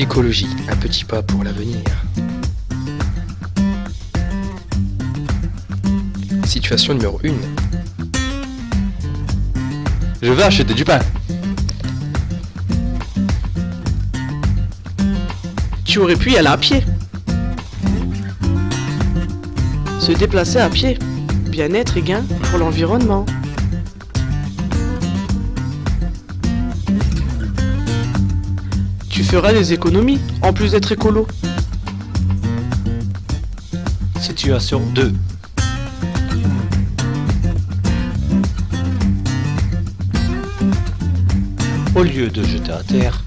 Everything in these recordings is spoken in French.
Écologie, un petit pas pour l'avenir. Situation numéro 1. Je vais acheter du pain. Tu aurais pu y aller à pied. Se déplacer à pied. Bien-être et gain pour l'environnement. Tu feras des économies, en plus d'être écolo. Situation 2. Au lieu de jeter à terre,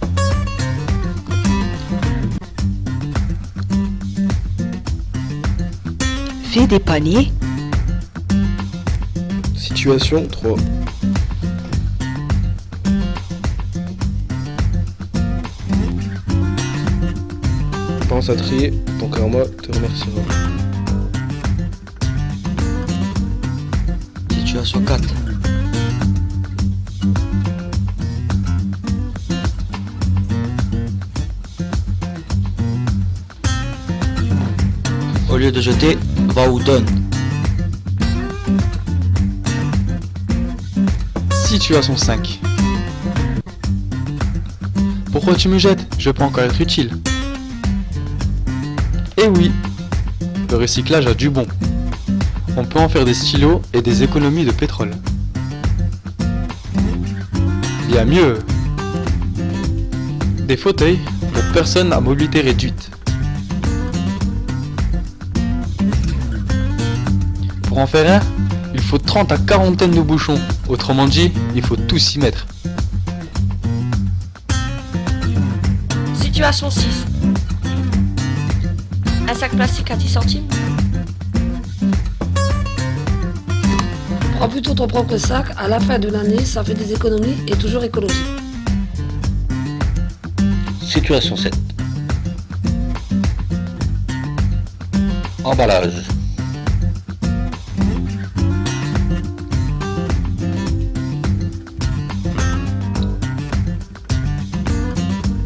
Fais des paniers. Situation 3. Pense à trier, ton karma te remerciera. situation 4. Au lieu de jeter, va ou donne. Situation 5. Pourquoi tu me jettes? Je peux encore être utile. Eh oui, le recyclage a du bon. On peut en faire des stylos et des économies de pétrole. Bien mieux, des fauteuils pour personnes à mobilité réduite. Pour en faire un, il faut 30 à 40 tonnes de bouchons. Autrement dit, il faut tout s'y mettre. Situation 6. Un sac plastique à 10 centimes. Prends plutôt ton propre sac, à la fin de l'année, ça fait des économies et toujours écologique. Situation 7. Emballage.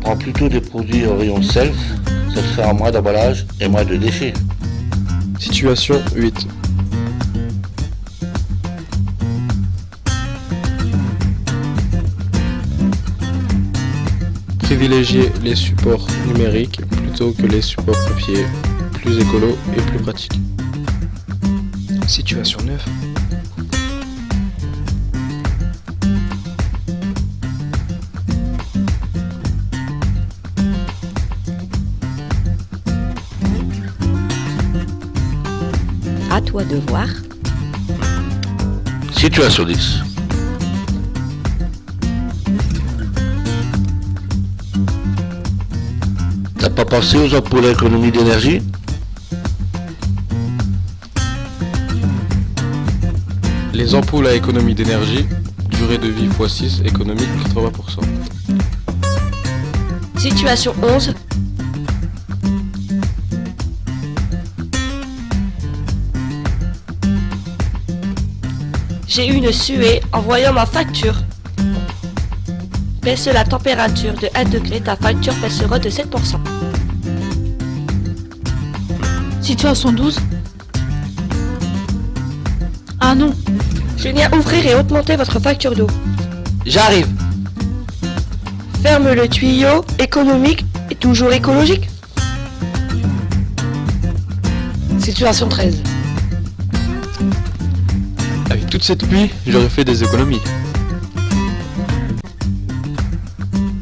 Prends plutôt des produits au rayon self, ça te fera moins d'emballage et moins de déchets. Situation 8. Privilégier les supports numériques plutôt que les supports papier, plus écolo et plus pratique. Situation 9. À toi de voir. Situation 10. T'as pas pensé aux ampoules à économie d'énergie? Les ampoules à économie d'énergie, durée de vie x6, économie 80%. Situation 11. J'ai eu une suée en voyant ma facture. Baisse la température de 1 degré, ta facture baissera de 7%. Situation 12. Ah non. Je viens ouvrir et augmenter votre facture d'eau. J'arrive. Ferme le tuyau, économique et toujours écologique. Situation 13. Avec toute cette pluie, j'aurais fait des économies.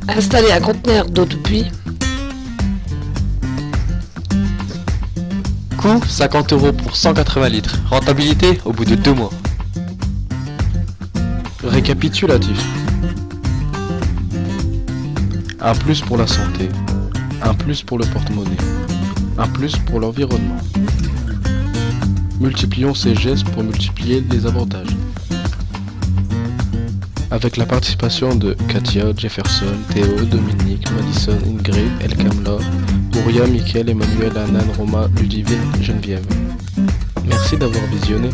Installer un conteneur d'eau de pluie. Coût 50 € pour 180 litres. Rentabilité au bout de 2 mois. Récapitulatif. Un plus pour la santé. Un plus pour le porte-monnaie. Un plus pour l'environnement. Multiplions ces gestes pour multiplier les avantages. Avec la participation de Katia, Jefferson, Théo, Dominique, Madison, Ingrid, Elkamla, Ouria, Mickaël, Emmanuel, Anan, Roma, Ludivine, Geneviève. Merci d'avoir visionné.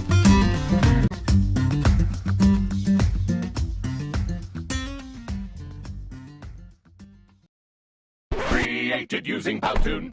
Free created using Powtoon.